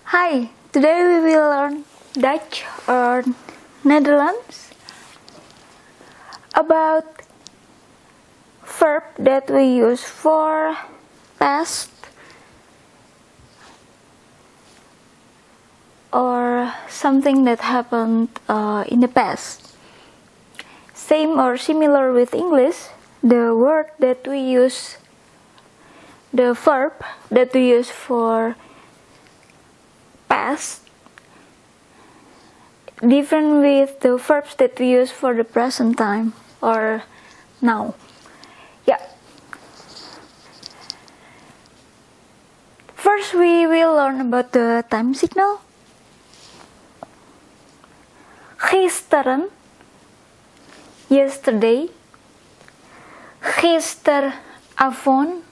Hi, today we will learn Dutch or Netherlands about verb that we use for past or something that happened in the past. Same or similar with English, the word that we use, the verb that we use for past different with the verbs that we use for the present time or now. Yeah. First we will learn about the time signal. Gisteren, yesterday. Gisteravond.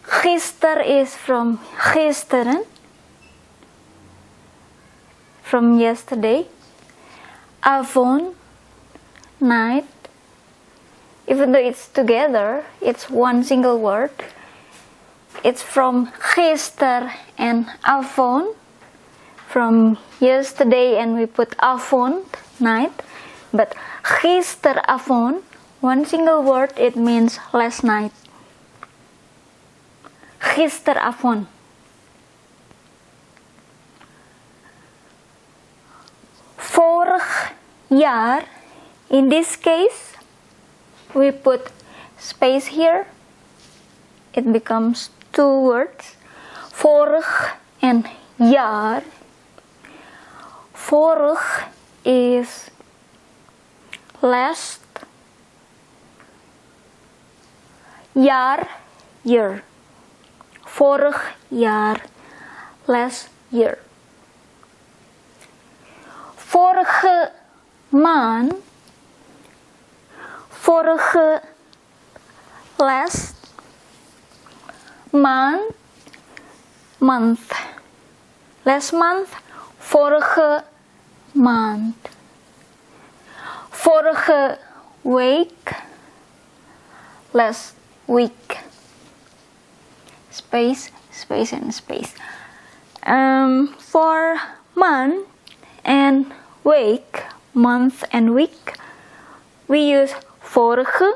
Gister is from gisteren, from yesterday. Avond, night. Even though it's together, it's one single word. It's from gister and avond, from yesterday, and we put avond, night. But gisteravond, one single word, it means last night. Gisteravond. Vorig jaar, in this case, we put space here. It becomes two words. Vorig and jaar. Vorig is last. Jaar, year. Vorig jaar, last year. Vorige maand, vorige, last, maand, month. Last month, vorige maand. Vorige week, last week. Space, space, and space. For month and week, month and week, we use vorige,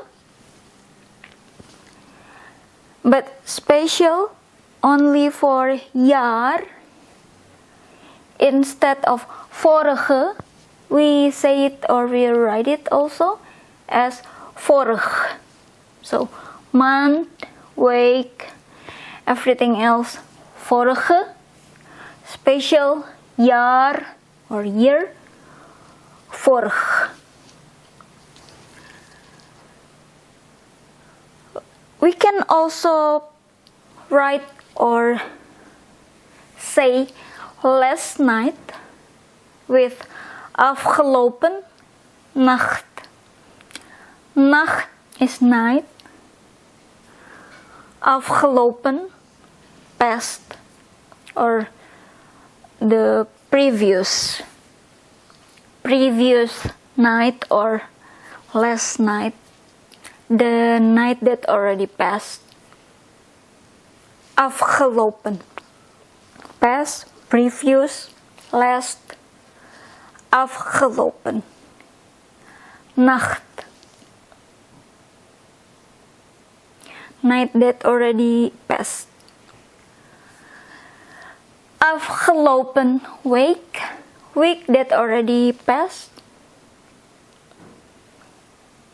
but special only for jaar. Instead of vorige, we say it or we write it also as vorig. So month, week, everything else vorige, special jaar or year, vorig. We can also write or say last night with afgelopen nacht. Nacht is night. Afgelopen, past, or the previous night or last night, the night that already passed. Afgelopen, past, previous, last. Afgelopen, nacht, night that already passed. Afgelopen week, week that already passed.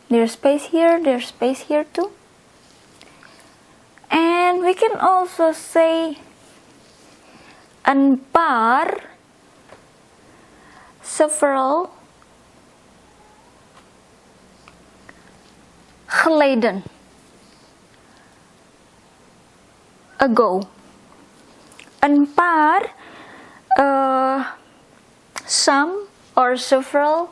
There's space here too. And we can also say een paar, several, geleden, ago. Een paar, some or several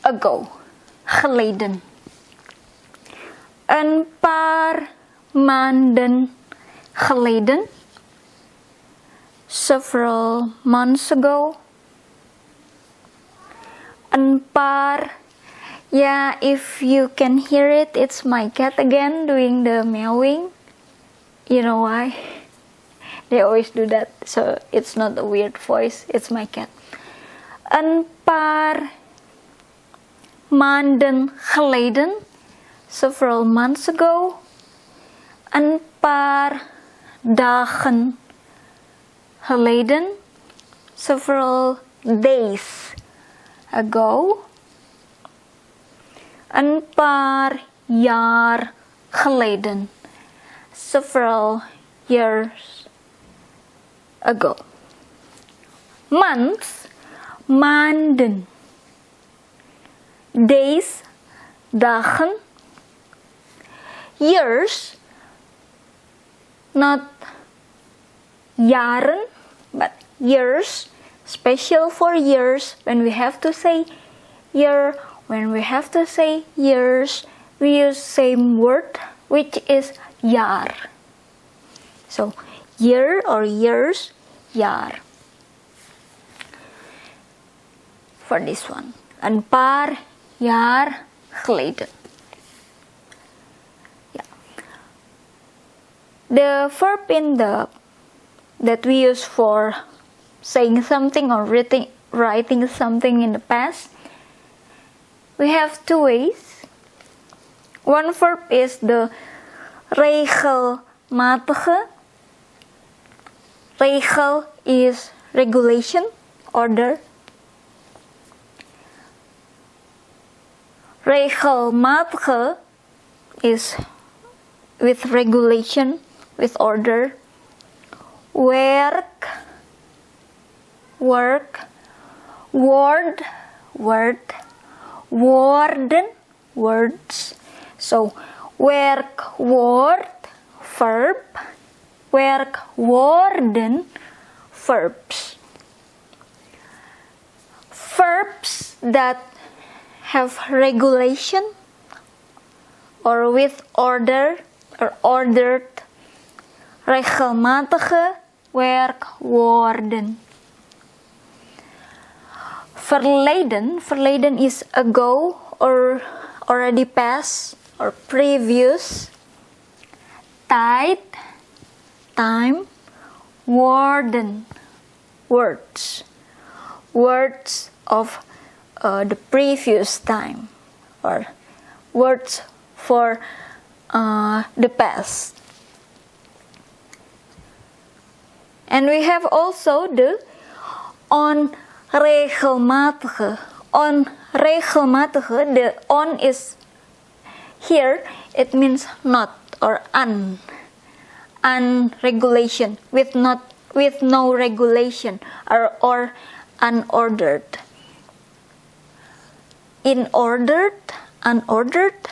ago, geleden. Een paar maanden geleden, several months ago. Een paar Yeah, if you can hear it, it's my cat again doing the meowing. You know why? They always do that, so it's not a weird voice, it's my cat. Een paar maanden geleden, several months ago. Een paar dagen geleden, several days ago. Een paar jaar geleden, several years ago. Months, maanden. Days, dagen. Years, not jaren, but years, special for years. When we have to say year, when we have to say years, we use same word, which is jaar. So, year or years, jaar. For this one, een paar jaar geleden. Yeah. The verb in the that we use for saying something or writing something in the past, we have two ways. One verb is the regelmatige. Regel is regulation, order. Regelmatige is with regulation, with order. Werk, work. Word, word. Woorden, words. So, werkwoord, verb. Werkwoorden, verbs. Verbs that have regulation or with order or ordered. Regelmatige werkwoorden. Verleden, verleden is ago or already past or previous. Tijd, time. Woorden, words. Words of the previous time or words for the past. And we have also the onregelmatige. Onregelmatige, the on is here, it means not or unregulation, with no regulation or unordered. Inordered, unordered,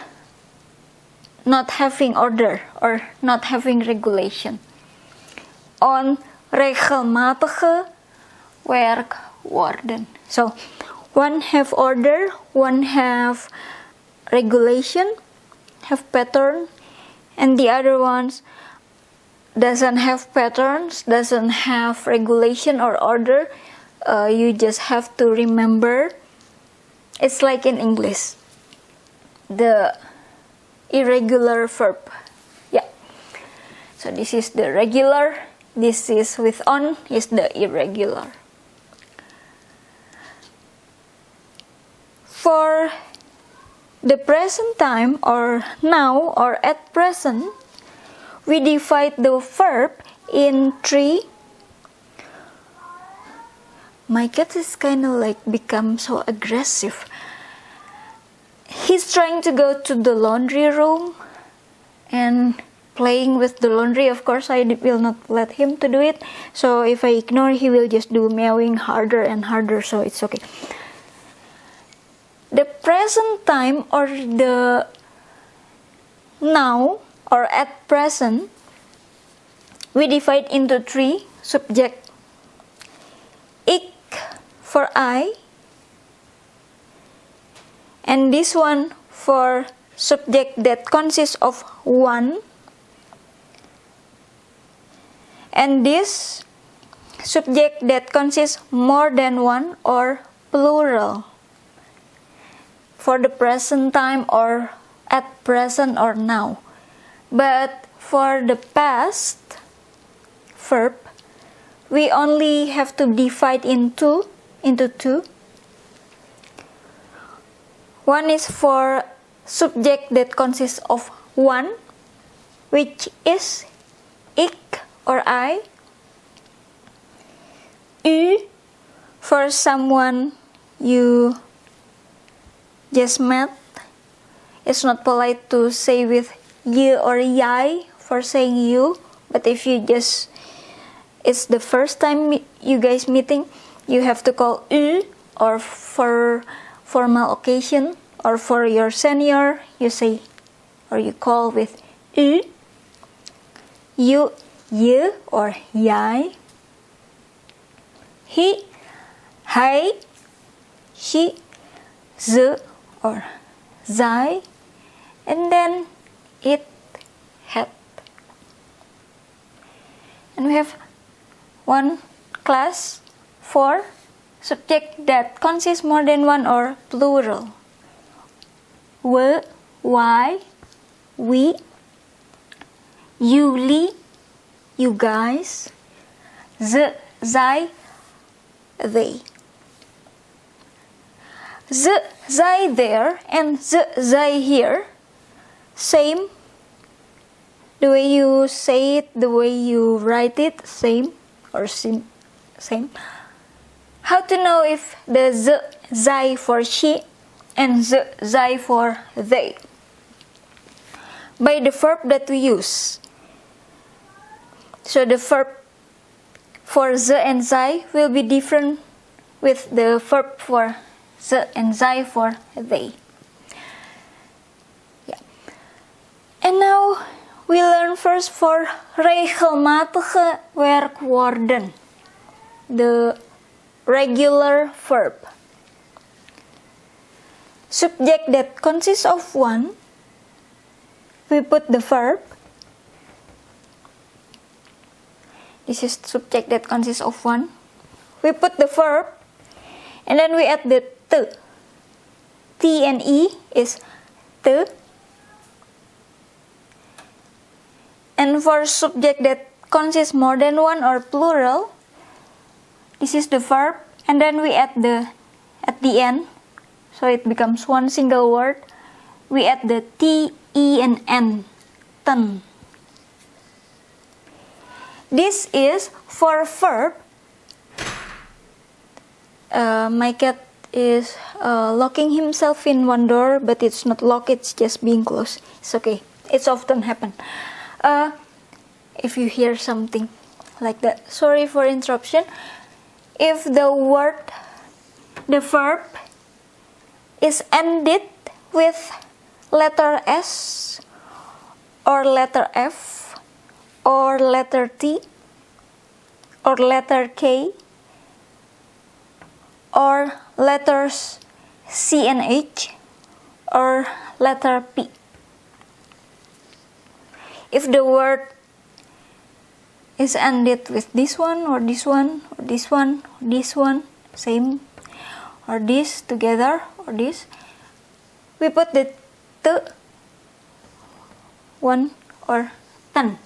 not having order or not having regulation. Onregelmatige werkwoorden. So, one have order, one have regulation, have pattern, and the other ones doesn't have patterns, doesn't have regulation or order. You just have to remember. It's like in English, the irregular verb. Yeah. So this is the regular. This is with on is the irregular. For the present time or now or at present, we divide the verb in three. My cat is kind of like become so aggressive. He's trying to go to the laundry room and playing with the laundry. Of course, I will not let him to do it. So if I ignore, he will just do meowing harder and harder. So it's okay. The present time or the now or at present, we divide into three subject. Ik for I, and this one for subject that consists of one, and this subject that consists more than one or plural. for the present time or at present or now. But for the past verb, we only have to divide into two. One is for subject that consists of one, which is ik or I. U for someone you just met. It's not polite to say with je or jij for saying you, but if you just, it's the first time you guys meeting, you have to call u, or for formal occasion or for your senior, you say or you call with u. You, je or jij. He, hij, she, ze or zij, and then it, het. And we have one class for subject that consists more than one or plural. We, wij, we, jullie, you guys, ze, zij, they. Ze, zij there and ze, zij here, same. The way you say it, the way you write it, same or same. How to know if the ze, zij for she and ze, zij for they? By the verb that we use. So the verb for ze and zij will be different with the verb for ze and zij for they. Yeah. And now we learn first for regelmatige werkwoorden, the regular verb. Subject that consists of one, we put the verb. This is subject that consists of one. We put the verb, and then we add the te. T and E is te. And for subject that consists more than one or plural, this is the verb, and then we add the at the end, so it becomes one single word. We add the T, E, and N, ten. This is for verb. My cat is locking himself in one door, but it's not locked, it's just being closed. It's okay. It's often happen. If you hear something like that, sorry for interruption. If the word, the verb is ended with letter S or letter F or letter T or letter K or letters C and H or letter P. If the word is ended with this one or this one or this one or this one, same, or this together or this, we put the te, one or ten,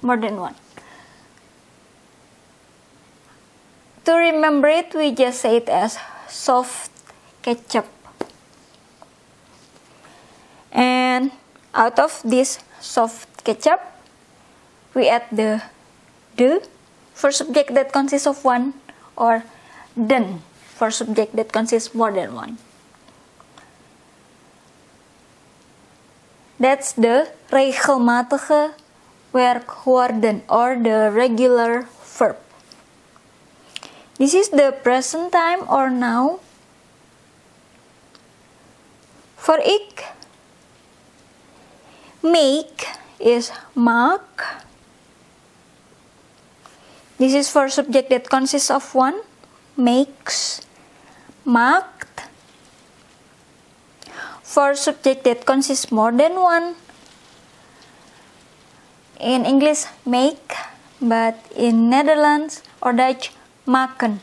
more than one. To remember it, we just say it as soft ketchup. And out of this soft ketchup, we add the de for subject that consists of one, or den for subject that consists more than one. That's the regelmatige werkwoorden, or the regular verb. This is the present time or now. For ik, make is maak. This is for subject that consists of one, makes, maakt. For subject that consists more than one, in English make, but in Netherlands or Dutch, maken.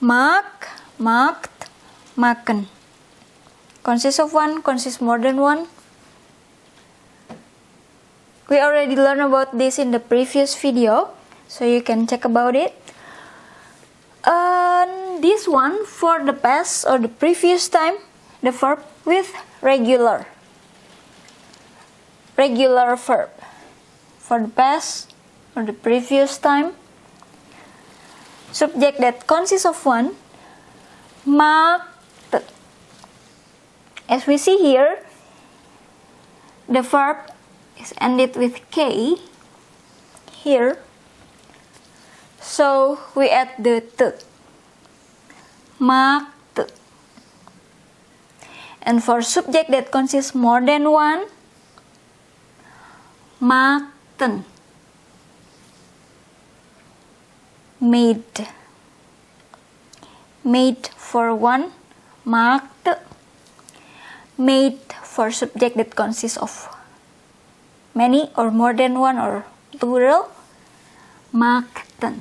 Maak, maakt, maken. consists of one, consists more than one. We already learned about this in the previous video, so you can check about it. This one, for the past or the previous time, the verb with regular verb. For the past or the previous time, subject that consists of one, maakte. As we see here, the verb is ended with K here, so we add the te, maakte. And for subject that consists more than one, maakten, made. Made for one, maakte. Made for subject that consists of many or more than one or plural, maakten.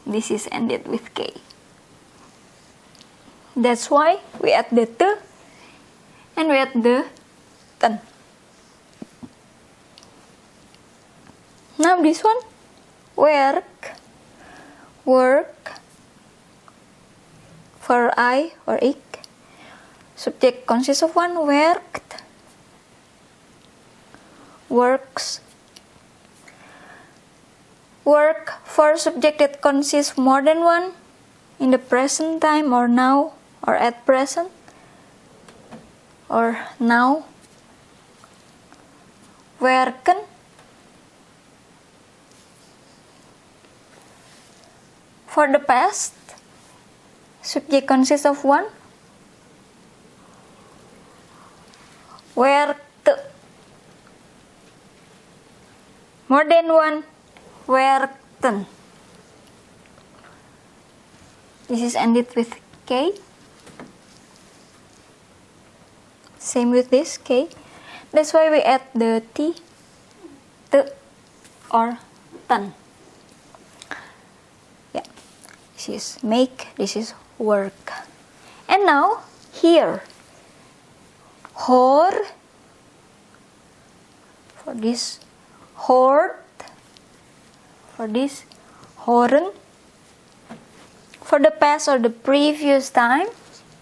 This is ended with K. That's why we add the te and we add the ten. Now this one, work. For I or ik. Subject consists of one, werkt. Works. Work for subject that consists more than one, in the present time or now or at present or now. Werken. For the past, subject consists of one, werkte. More than one, werkten. This is ended with K. Same with this, K. That's why we add the T, te, or ten. Yeah. This is make, this is work. And now, here. Hoor. For this, hoort. For this, horen. For the past or the previous time,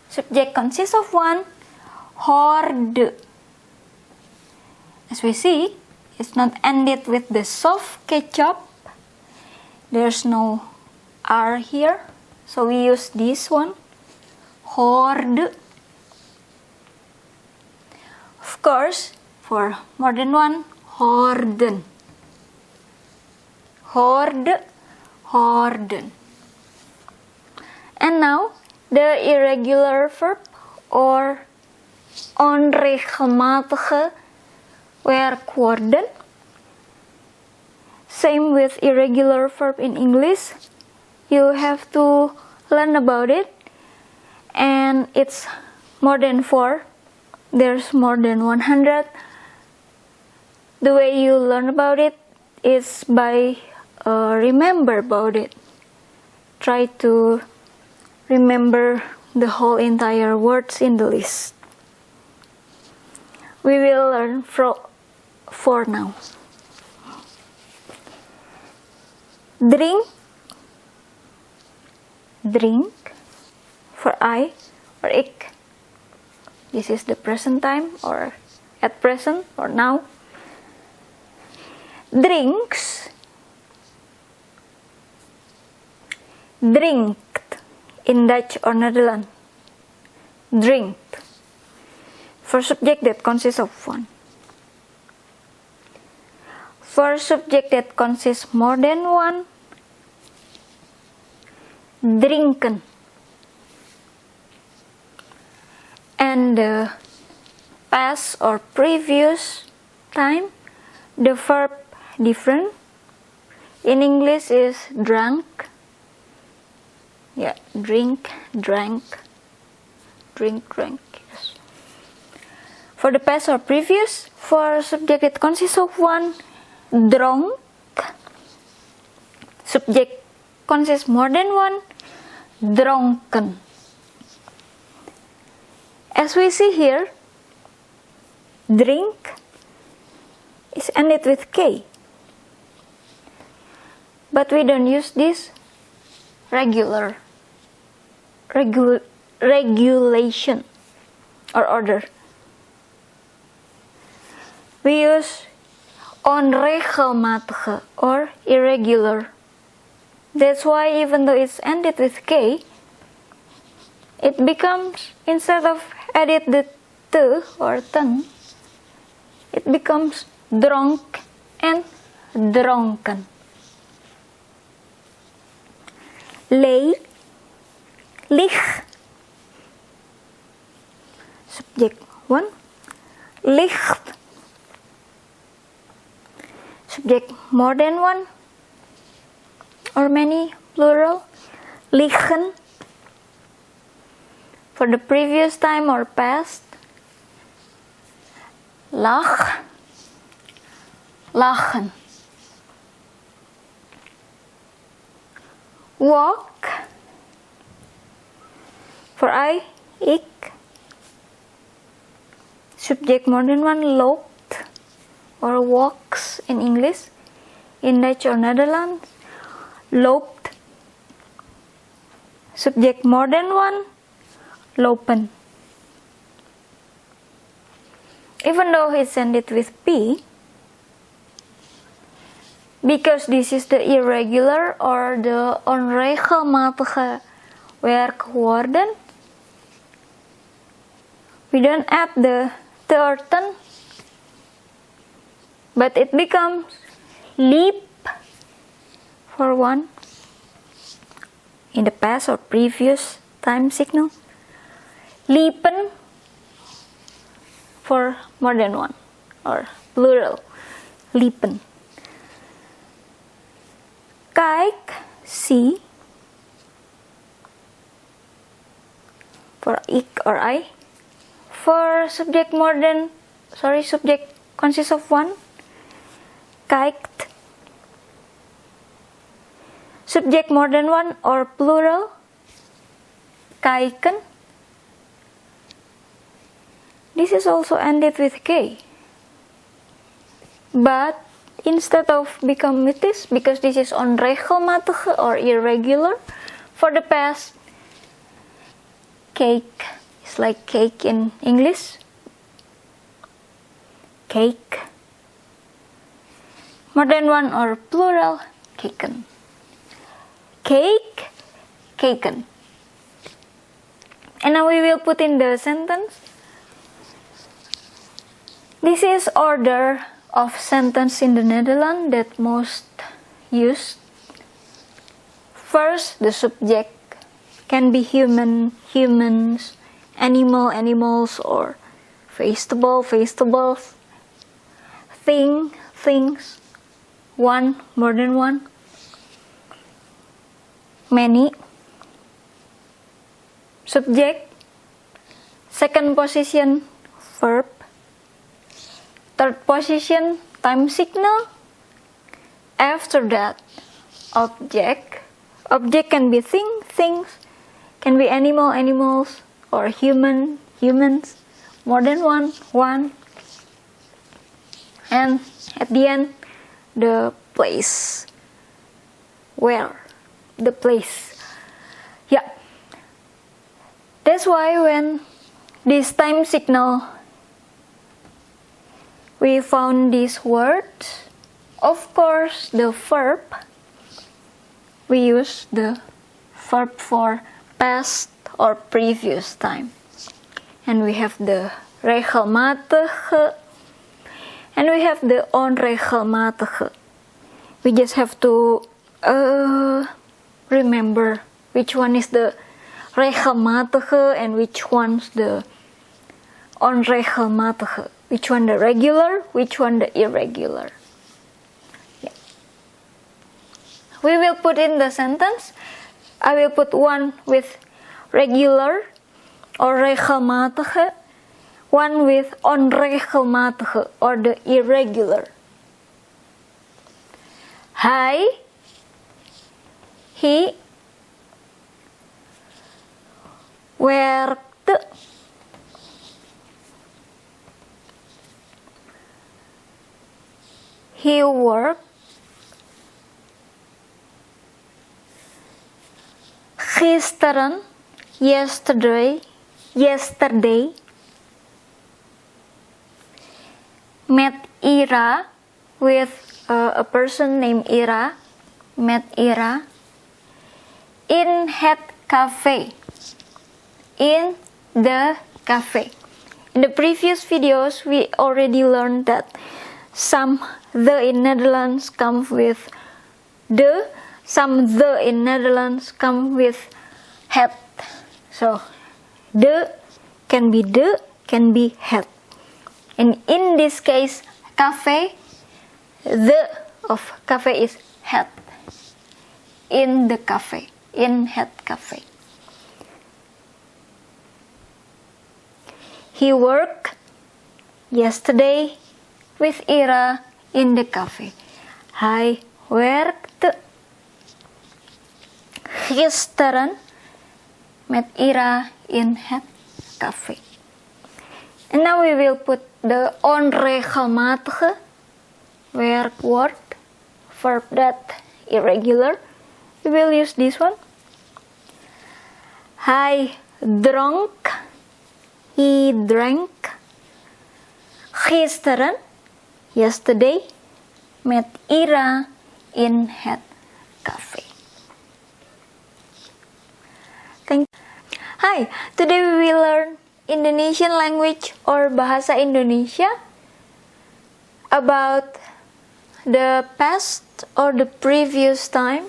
subject consists of one, hoorde. As we see, it's not ended with the soft ketchup. There's no R here, so we use this one, hoorde. Of course, for more than one, hoorden. Hoorde, hoorden. And now, the irregular verb or onregelmatige werkwoorden. Same with irregular verb in English. You have to learn about it. And it's more than 4. There's more than 100. The way you learn about it is by remember about it. Try to remember the whole entire words in the list. We will learn four now. Drink. Drink. For I or ik. This is the present time or at present or now. Drinks. Drinkt in Dutch or Netherlands. Drinkt. For subject that consists of one. For subject that consists more than one. Drinken. And the past or previous time, the verb different. In English is drank. Yeah, drink, drank, drink, drank. Yes. For the past or previous, for subject that consists of one, dronk. Subject consists more than one, dronken. As we see here, drink is ended with K. But we don't use this regulation or order. We use onregelmatige or irregular. That's why even though it's ended with K, it becomes, instead of added the te or ten, it becomes dronk and dronken. Lig, subject 1, licht, subject more than one or many, plural, liggen, for the previous time or past, lag, lachen. Walk, for I, ik, subject more than one, loopt, or walks in English, in Dutch or Netherlands, loopt, subject more than one, lopen. Even though it's ended with P, because this is the irregular or the onregelmatige werkwoorden, we don't add the te or ten, but it becomes liep for one in the past or previous time signal, liepen for more than one or plural, liepen. Kijk, see, for ik or I. For subject subject consists of one, kijkt. Subject more than one or plural, kijken. This is also ended with K. But instead of become with this, because this is onregelmatige or irregular, for the past, cake is like cake in English. Cake. More than one or plural, keken. Cake, keken. And now we will put in the sentence. This is order of sentence in the Netherlands that most used. First, the subject can be human, humans, animal, animals, or vegetable, vegetables, thing, things, one, more than one, many. Subject, second position, verb. Third position, time signal. After that, object. Object can be thing, things, can be animal, animals, or human, humans, more than one, one. And at the end, the place. Where? The place. Yeah. That's why when this time signal we found these words, of course the verb, we use the verb for past or previous time. And we have the regelmatige and we have the onregelmatige. We just have to remember which one is the regelmatige and which one's the onregelmatige. Which one the regular, which one the irregular. Yeah. We will put in the sentence. I will put one with regular or regelmatige, one with onregelmatige or the irregular. Hij, he, werkte, He worked. Gisteren, yesterday. Met Ira, with a person named Ira. Met Ira. In het cafe. In the cafe. In the previous videos, we already learned that some the in Netherlands come with the, some the in Netherlands come with het. So, the can be the, can be het. And in this case, cafe, the of cafe is het. In the cafe, in het cafe. He worked yesterday with Ira in the cafe. Hij werkte gisteren met Ira in het cafe. And now we will put the onregelmatige werkwoord, verb that irregular. We will use this one. Hij dronk. He drank. Gisteren, yesterday, met Ira in het cafe. Thank you. Hi, today we will learn Indonesian language or Bahasa Indonesia about the past or the previous time.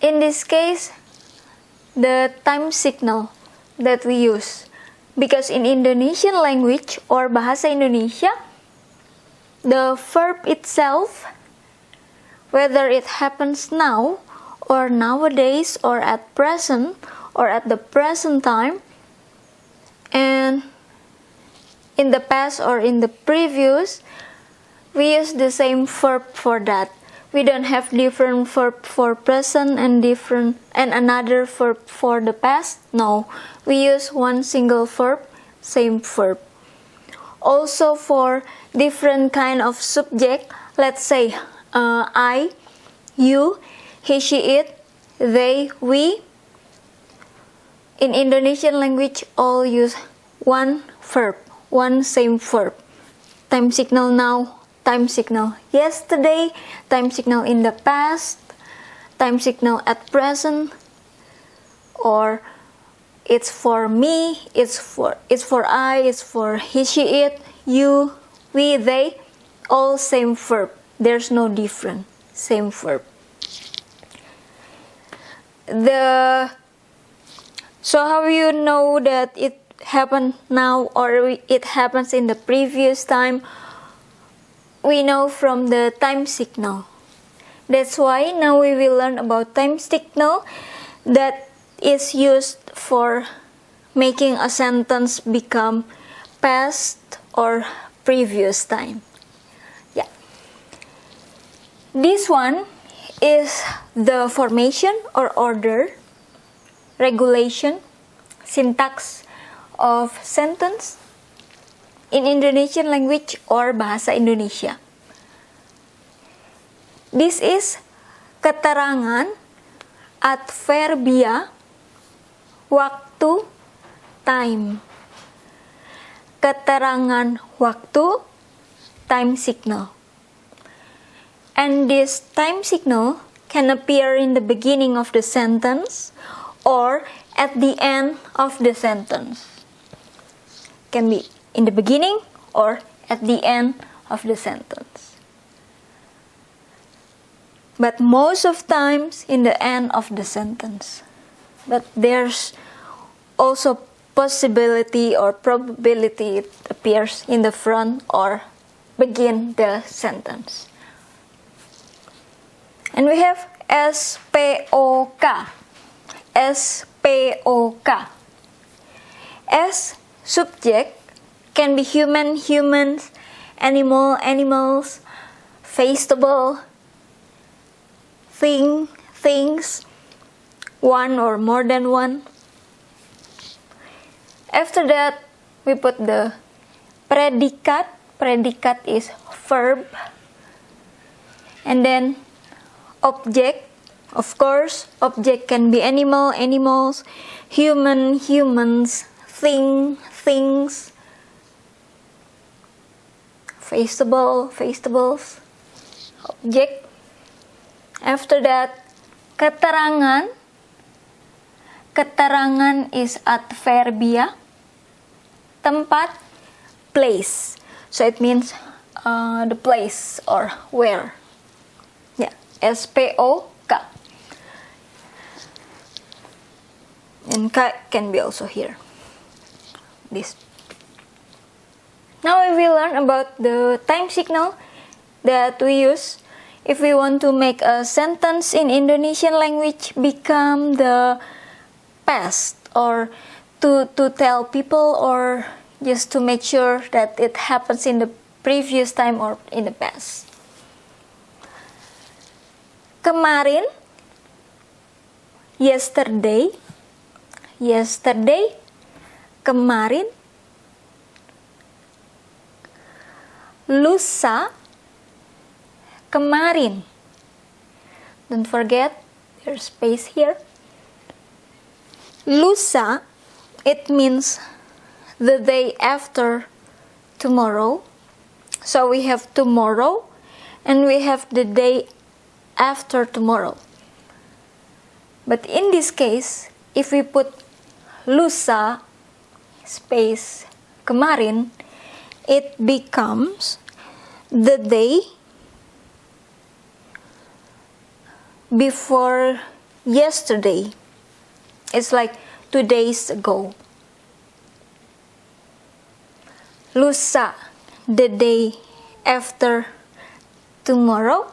In this case, the time signal that we use. Because in Indonesian language or Bahasa Indonesia, the verb itself, whether it happens now or nowadays or at present or at the present time, and in the past or in the previous, we use the same verb for that. We don't have different verb for present and another verb for the past. No, we use one single verb, same verb. Also for different kind of subject, let's say I, you, he, she, it, they, we. In Indonesian language, all use one verb, one same verb. Time signal now, time signal yesterday, time signal in the past, time signal at present, or it's for me, it's for I, it's for he, she, it, you, we, they, all same verb. There's no different, same verb. So how you know that it happened now or it happens in the previous time? We know from the time signal. That's why now we will learn about time signal that is used for making a sentence become past or previous time. Yeah. This one is the formation or order, regulation, syntax of sentence in Indonesian language or Bahasa Indonesia. This is keterangan, adverbia, waktu, time. Keterangan waktu, time signal. And this time signal can appear in the beginning of the sentence or at the end of the sentence. Can be in the beginning or at the end of the sentence. But most of times in the end of the sentence. But there's also possibility or probability it appears in the front or begin the sentence. And we have SPOK. SPOK. S, subject, can be human, humans, animal, animals, vegetable, thing, things, one or more than one. After that, we put the predikat. predicate is verb. And then object, of course, object can be animal, animals, human, humans, thing, things, vegetable, vegetables, object. After that, keterangan. Keterangan is adverbia. Tempat, place. So it means the place or where. Yeah, S-P-O-K. And K can be also here. This. Now we will learn about the time signal that we use if we want to make a sentence in Indonesian language become the past, or to tell people, or just to make sure that it happens in the previous time or in the past. Kemarin, yesterday, yesterday, kemarin. Lusa, kemarin. Don't forget, there's space here. Lusa, it means the day after tomorrow. So we have tomorrow and we have the day after tomorrow. But in this case, if we put lusa space kemarin, it becomes the day before yesterday. It's like 2 days ago. Lusa, the day after tomorrow.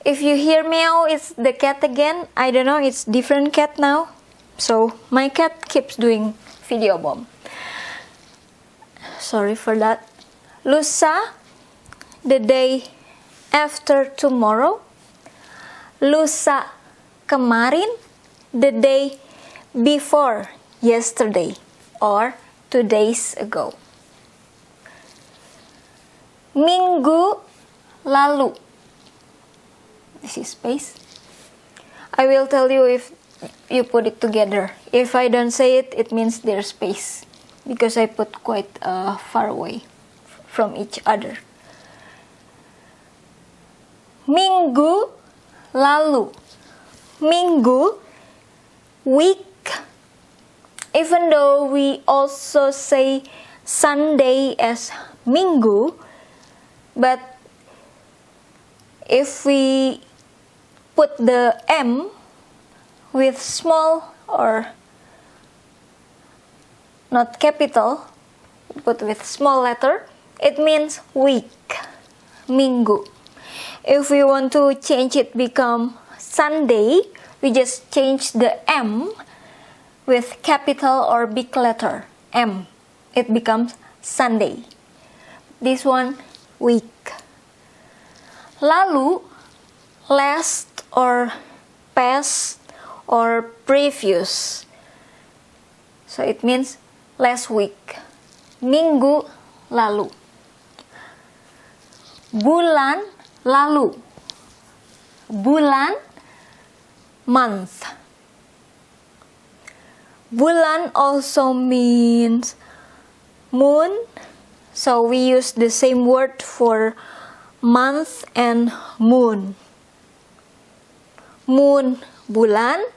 If you hear meow, it's the cat again. I don't know, it's different cat now. So my cat keeps doing video bomb. Sorry for that. Lusa, the day after tomorrow. Lusa kemarin, the day before yesterday or 2 days ago. Minggu lalu. This is space. I will tell you if you put it together. If I don't say it, it means there's space, because I put quite far away from each other. Minggu lalu. Minggu, week. Even though we also say Sunday as minggu, but if we put the M with small or not capital, put with small letter, it means week, minggu. If we want to change it become Sunday, we just change the M with capital or big letter M. It becomes Sunday. This one, week. Lalu, last or past or previous. So it means last week. Minggu lalu. Bulan lalu. Bulan, month. Bulan also means moon, so we use the same word for month and moon. Moon, bulan,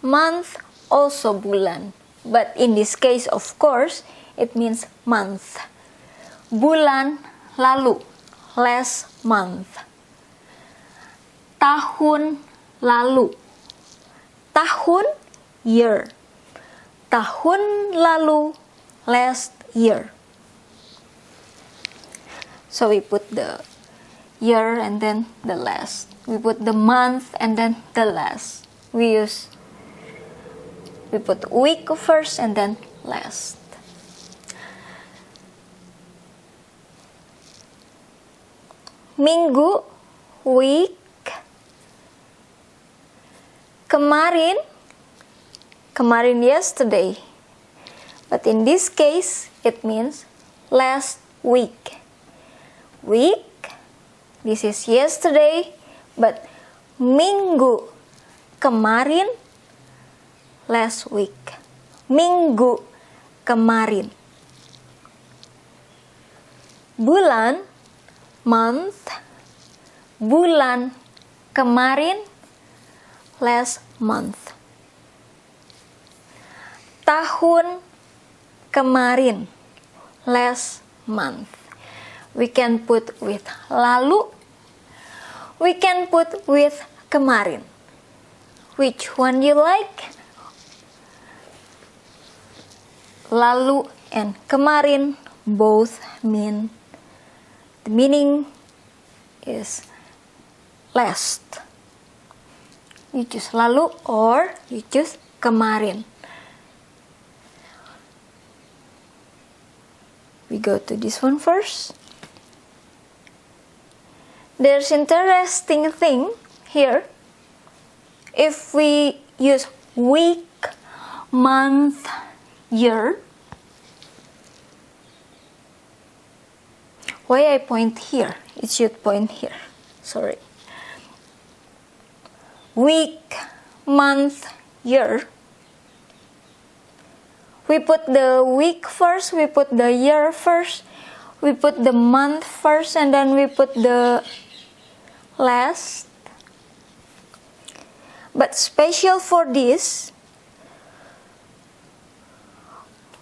month, also bulan. But in this case, of course, it means month. Bulan lalu, last month. Tahun lalu. Tahun, year. Tahun lalu, last year. So we put the year and then the last. We put the month and then the last. We put week first and then last. Minggu, week. Kemarin, kemarin yesterday. But in this case, it means last week. Week, this is yesterday, but minggu, kemarin, last week. Minggu kemarin. Bulan, month, bulan kemarin, last month. Tahun kemarin, last month. We can put with lalu. We can put with kemarin. Which one you like? Lalu and kemarin both mean, the meaning is last. You choose lalu or you choose kemarin. We go to this one first. There's interesting thing here. If we use week, month, year. Why I point here? It should point here. Sorry. Week, month, year. We put the week first, we put the year first, we put the month first, and then we put the last. But special for this,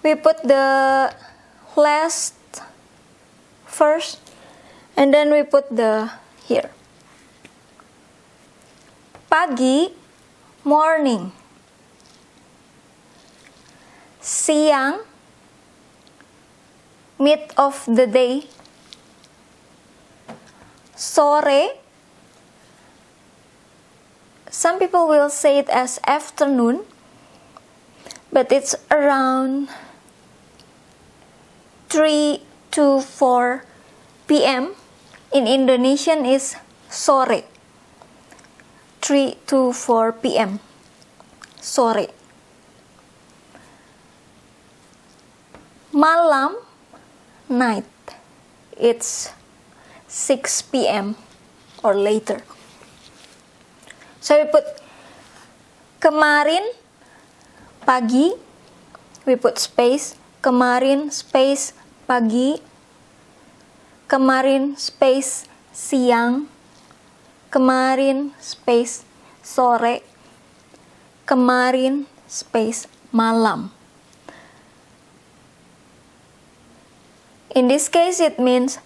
we put the last first, and then we put the here. Pagi, morning. Siang, mid of the day. Sore, some people will say it as afternoon, but it's around 3 to 4 p.m. In Indonesian is sore. 3 to 4 p.m. Sore. Malam, night. It's 6 p.m. or later. So we put kemarin, pagi. We put space. Kemarin, space, pagi. Kemarin, space, siang. Kemarin, space, sore. Kemarin, space, malam. In this case, it means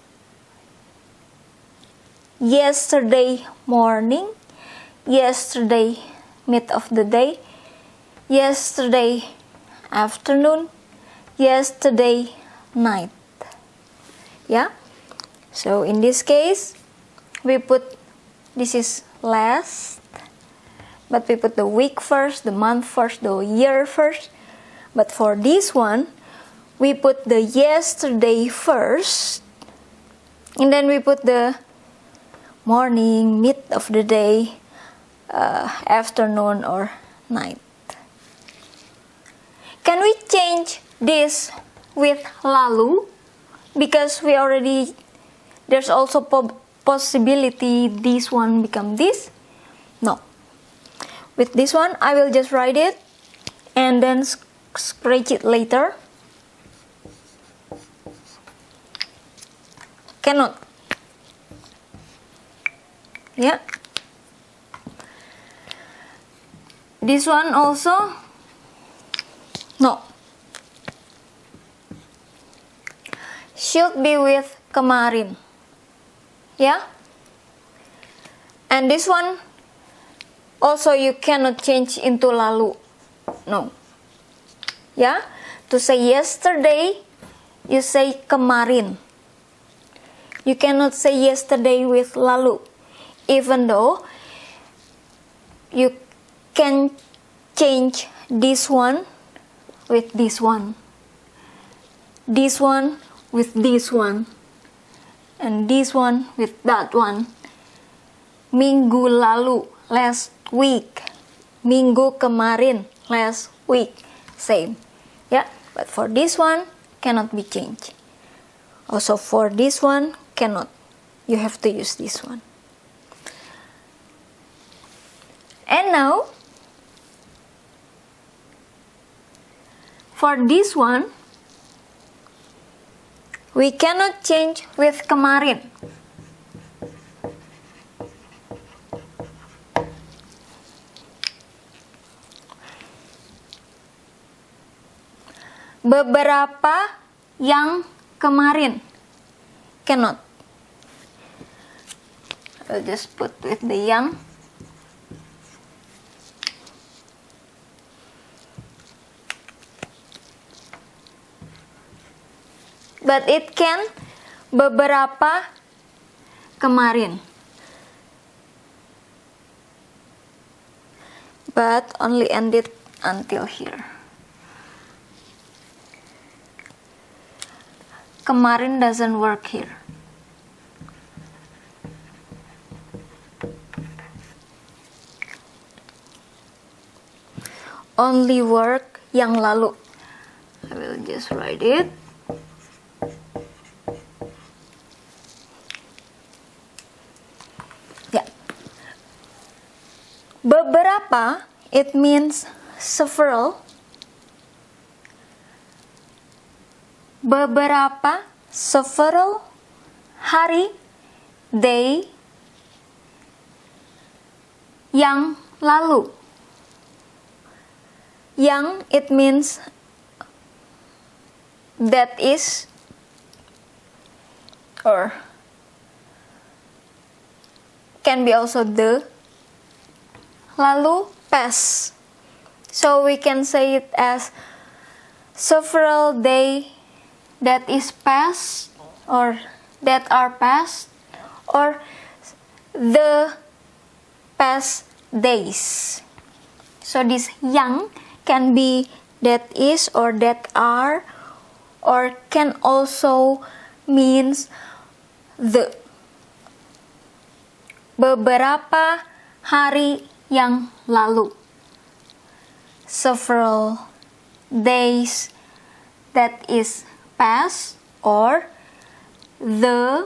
yesterday morning, yesterday mid of the day, yesterday afternoon, yesterday night. Yeah? So in this case, we put, this is last, but we put the week first, the month first, the year first. But for this one, we put the yesterday first, and then we put the morning, mid of the day, afternoon or night. Can we change this with lalu? Because we already, there's also possibility this one become this. No. With this one, I will just write it and then scratch it later. Cannot. Yeah. This one also. No. Should be with kemarin. Yeah. And this one also you cannot change into lalu. No. Yeah. To say yesterday, you say kemarin. You cannot say yesterday with lalu, even though you can change this one with this one with this one, and this one with that one. Minggu lalu, last week. Minggu kemarin, last week. Same. Yeah, but for this one, cannot be changed. Also for this one, cannot. You have to use this one. And now, for this one, we cannot change with kemarin. Beberapa yang kemarin. Cannot. I'll just put with the yang. But it can beberapa kemarin. But only ended until here. Kemarin doesn't work here. Only work yang lalu. I will just write it. Yeah. Beberapa, it means several. Beberapa, several hari, day, yang lalu. Yang, it means that is, or can be also the. Lalu, past. So we can say it as several day that is past, or that are past, or the past days. So this yang can be that is or that are, or can also means the. Beberapa hari yang lalu. Several days that is past, or the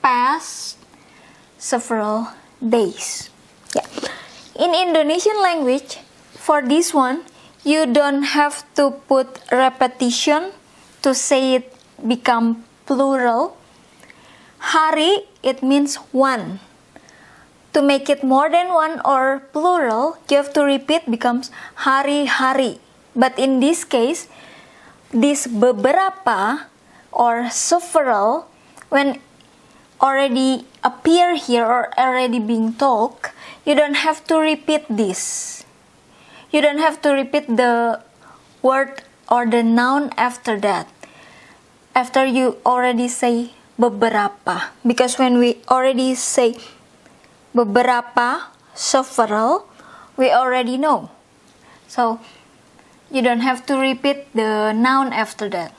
past several days. Yeah. In Indonesian language, for this one, you don't have to put repetition to say it become plural. Hari, it means one. To make it more than one or plural, you have to repeat becomes hari-hari. But in this case, this beberapa or several, when already appear here or already being talked, you don't have to repeat this. You don't have to repeat the word or the noun after that. After you already say beberapa. Because when we already say beberapa, several, we already know. So, you don't have to repeat the noun after that.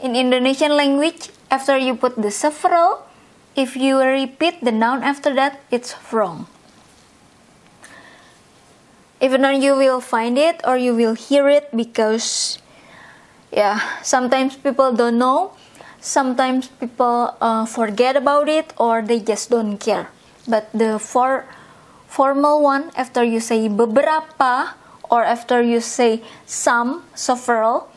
In Indonesian language, after you put the several, if you repeat the noun after that, it's wrong. Even though you will find it or you will hear it because, sometimes people don't know, sometimes people forget about it or they just don't care. But the formal one, after you say beberapa, or after you say some, several,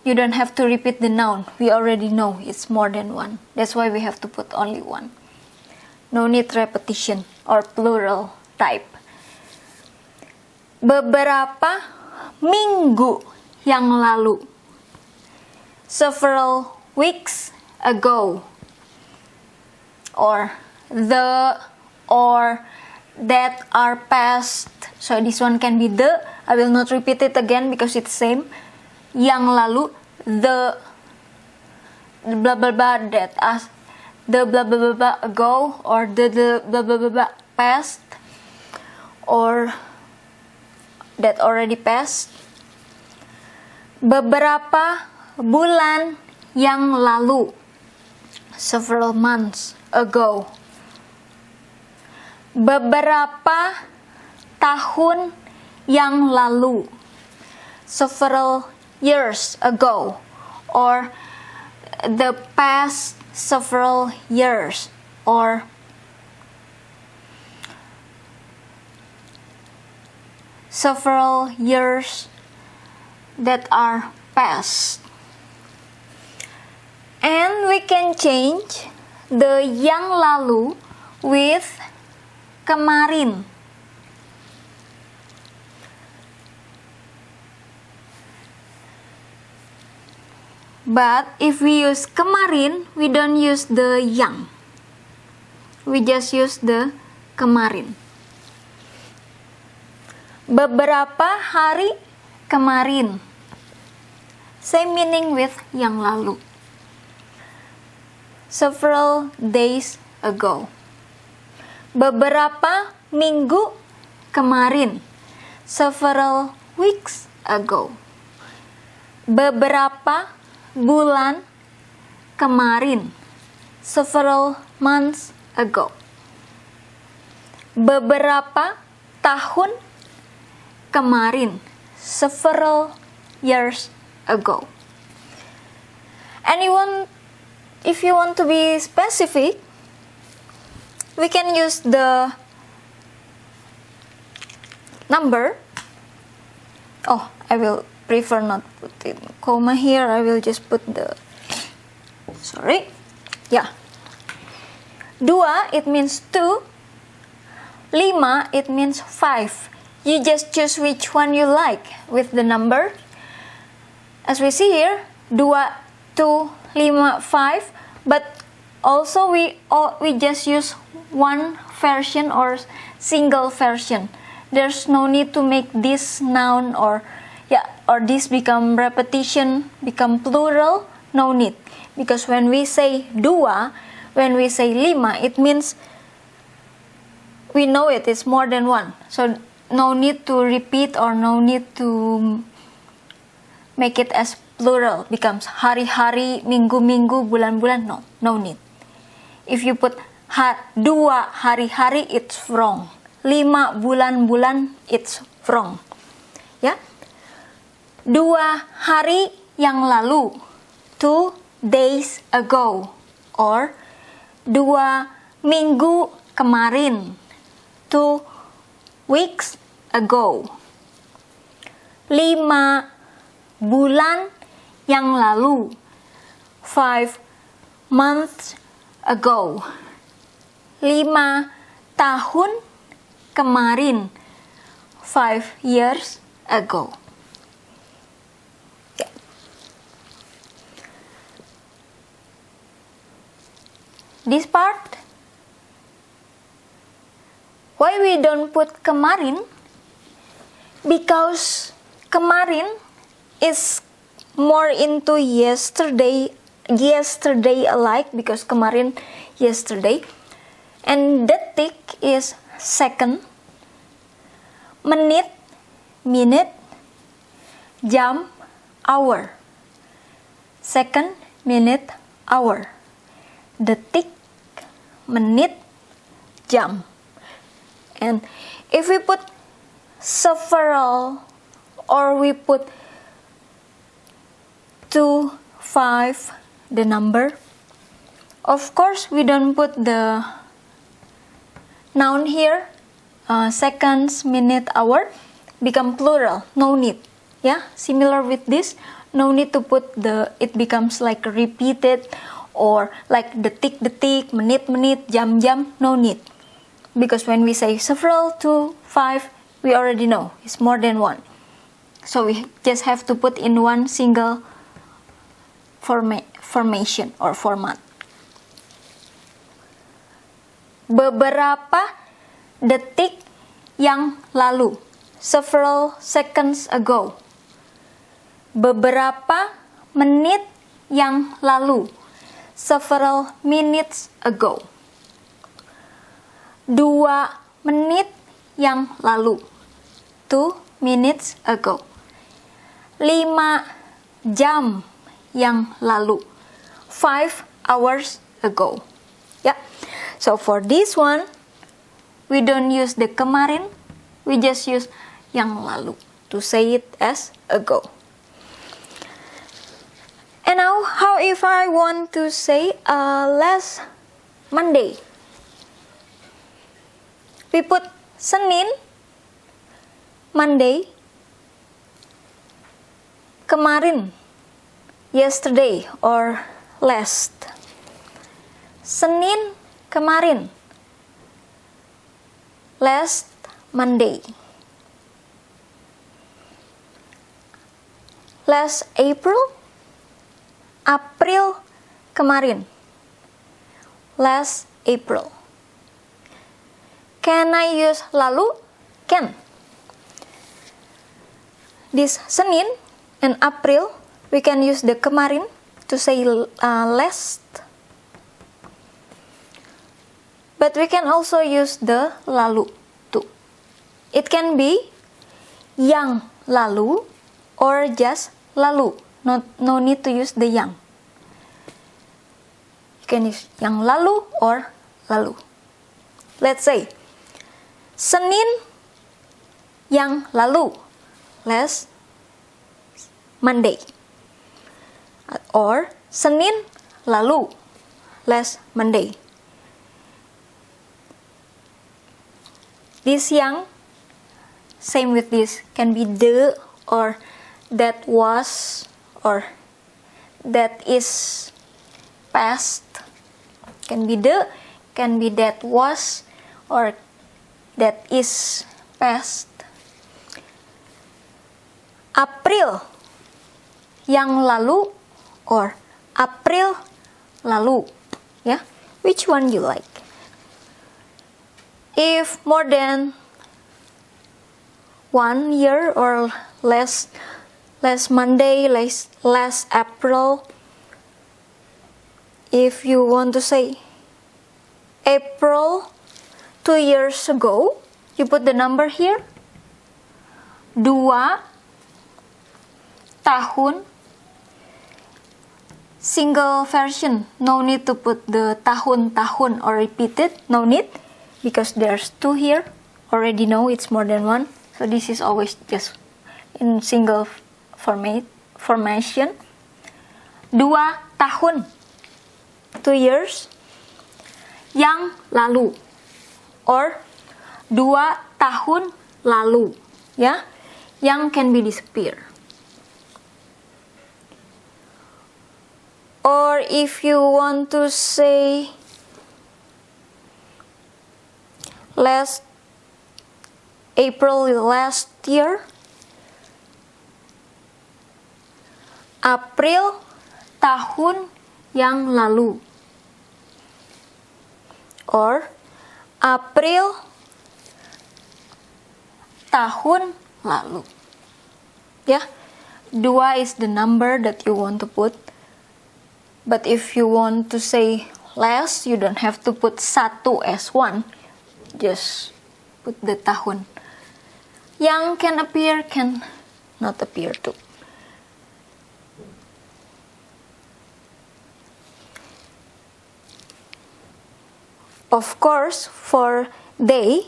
you don't have to repeat the noun. We already know it's more than one. That's why we have to put only one. No need repetition or plural type. Beberapa minggu yang lalu. Several weeks ago. Or the, or that are past. So this one can be the. I will not repeat it again because it's same. Yang lalu, the blah blah blah that as the blah blah blah, blah ago, or the blah blah blah, blah past, or that already passed. Beberapa bulan yang lalu. Several months ago. Beberapa tahun yang lalu. Several years ago. Or the past several years or several years that are past. And we can change the yang lalu with kemarin. But if we use kemarin, we don't use the yang. We just use the kemarin. Beberapa hari kemarin. Same meaning with yang lalu. Several days ago. Beberapa minggu kemarin. Several weeks ago. Beberapa bulan kemarin. Several months ago. Beberapa tahun kemarin. Several years ago. If you want to be specific, we can use the number. Oh, I will prefer not put in comma here. I will just put the, yeah. 2, it means 2. 5, it means 5. You just choose which one you like with the number. As we see here, 2, 2, 5, 5. But also we just use one version or single version. There's no need to make this noun or this become repetition, become plural. No need. Because when we say 2, when we say 5, it means we know it's more than one. So no need to repeat or no need to make it as plural. Becomes hari-hari, minggu-minggu, bulan-bulan. No need. If you put 2 hari-hari, it's wrong. 5 bulan-bulan, it's wrong. Ya. 2 hari yang lalu. 2 days ago. Or 2 minggu kemarin. 2 weeks ago. 5 bulan yang lalu. 5 months ago. 5 tahun kemarin. 5 years ago. Okay. This part, why we don't put kemarin? Because kemarin is more into yesterday alike, because kemarin yesterday, and detik is second, menit minute, jam hour, second, minute, hour, detik, menit, jam. And if we put several or we put 2, 5, the number, of course we don't put the noun here, seconds, minute, hour, become plural, no need. Yeah, similar with this, no need to put it becomes like repeated or like detik, menit, jam, no need. Because when we say several, 2, 5, we already know it's more than one. So we just have to put in one single formation or format. Beberapa detik yang lalu. Several seconds ago. Beberapa menit yang lalu. Several minutes ago. 2 menit yang lalu. 2 minutes ago. 5 jam yang lalu. 5 hours ago. Yeah. So for this one, we don't use the kemarin, we just use yang lalu to say it as ago. And now, how if I want to say last Monday? We put Senin, Monday, kemarin, yesterday or last. Senin, kemarin, last Monday. Last April, April kemarin, last April. Can I use lalu? Can. This Senin and April, we can use the kemarin to say last. But we can also use the lalu too. It can be yang lalu or just lalu. No need to use the yang. You can use yang lalu or lalu. Let's say Senin yang lalu, last Monday. Or Senin lalu, last Monday. This yang, same with this, can be the or that was or that is past. Can be the, can be that was or that is past. April yang lalu or April lalu. Yeah, which one you like? If more than 1 year or less Monday, less April. If you want to say April 2 years ago, you put the number here. 2 tahun. Single version. No need to put the tahun or repeat it. No need. Because there's 2 here. Already know it's more than 1. So this is always just in single formation. 2 tahun. 2 years. Yang lalu. Or 2 tahun lalu. Yeah? Yang can be disappear. Or if you want to say last April last year, April tahun yang lalu. Or April tahun lalu. Yeah, 2 is the number that you want to put. But if you want to say less, you don't have to put 1 as 1. Just put the tahun. Yang can appear, can not appear too. Of course, for day,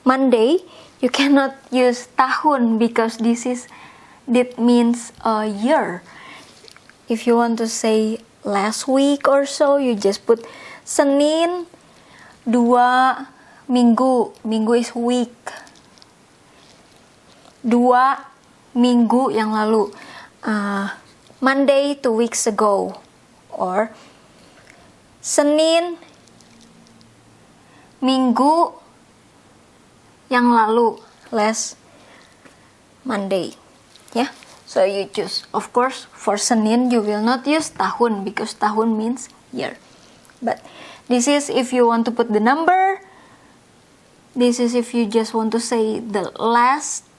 Monday, you cannot use tahun because that means a year. If you want to say last week or so, you just put Senin 2 minggu. Minggu is week. 2 minggu yang lalu. Monday 2 weeks ago. Or Senin minggu yang lalu, last Monday. Yeah. So you choose. Of course, for Senin you will not use tahun because tahun means year. But this is if you want to put the number. This is if you just want to say the last.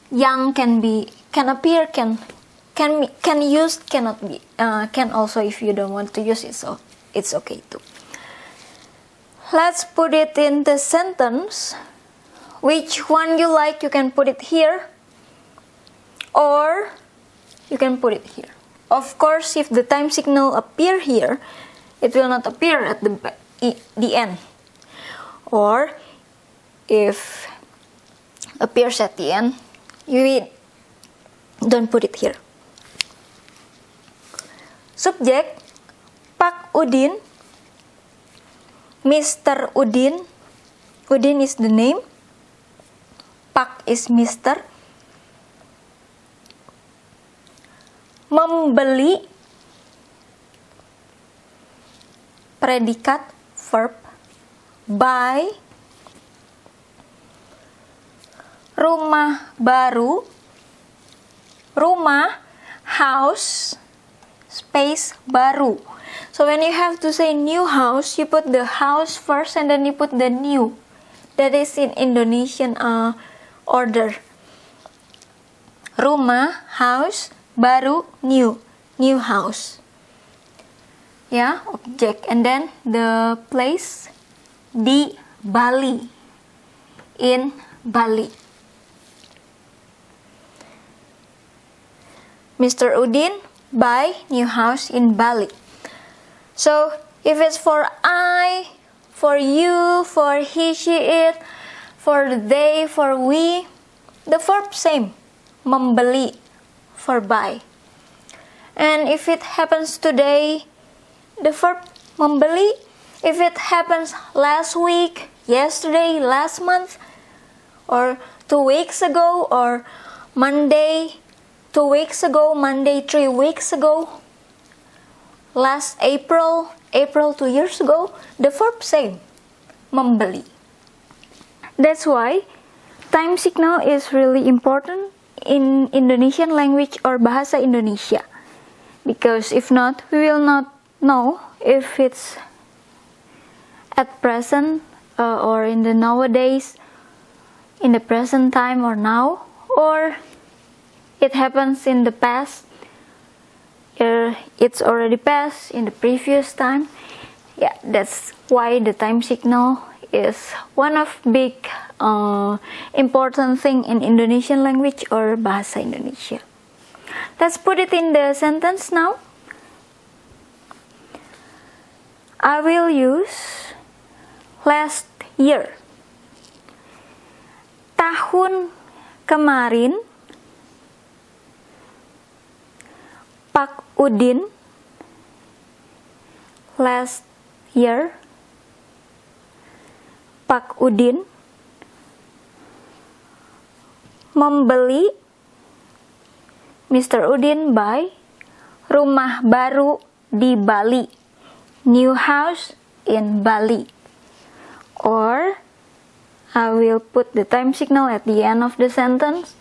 Yang can appear, can use, cannot be. Can also if you don't want to use it, so it's okay too. Let's put it in the sentence. Which one you like, you can put it here. Or you can put it here. Of course, if the time signal appear here, it will not appear at the end. Or if appears at the end, you don't put it here. Subjek, Pak Udin, Mr. Udin. Udin is the name, Pak is Mr. Membeli, predikat, verb. Buy, rumah baru, rumah, house, space, baru. So when you have to say new house, you put the house first and then you put the new. That is in Indonesian order. Rumah, house, baru, new. New house. Yeah, object. And then the place, di Bali. In Bali. Mr. Udin buy new house in Bali. So if it's for I, for you, for he, she, it, for they, for we, the verb same. Membeli, for buy. And if it happens today, the verb membeli. If it happens last week, yesterday, last month, or 2 weeks ago, or Monday 2 weeks ago, Monday 3 weeks ago, last April 2 years ago, the verb same, membeli. That's why time signal is really important in Indonesian language or Bahasa Indonesia. Because if not, we will not know if it's at present or in the nowadays, in the present time or now, or it happens in the past, it's already passed in the previous time. Yeah, that's why the time signal is one of big important thing in Indonesian language or Bahasa Indonesia. Let's put it in the sentence now. I will use last year. Tahun kemarin, Pak Udin, last year, Pak Udin membeli, Mr. Udin buy, rumah baru di Bali, new house in Bali. Or I will put the time signal at the end of the sentence.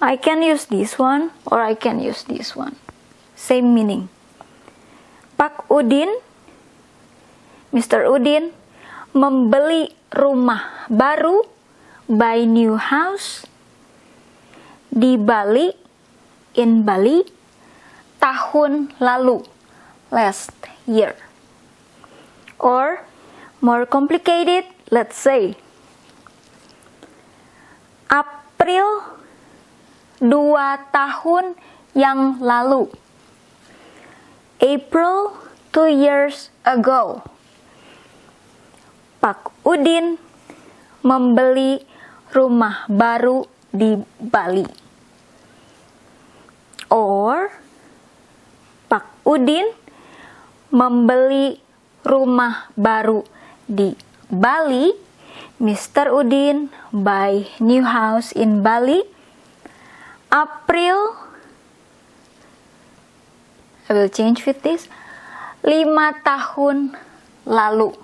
I can use this one or I can use this one. Same meaning. Pak Udin, Mr. Udin membeli rumah baru, buy new house di Bali, in Bali, tahun lalu, last year. Or more complicated, let's say April 2 tahun yang lalu, April 2 years ago, Pak Udin membeli rumah baru di Bali. Or Pak Udin membeli rumah baru di Bali, Mr. Udin buy new house in Bali, April, I will change with this, 5 tahun lalu.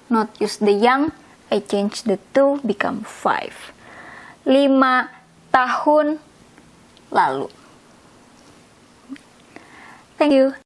Not use the yang, I change the 2 become 5. 5 tahun lalu. Thank you.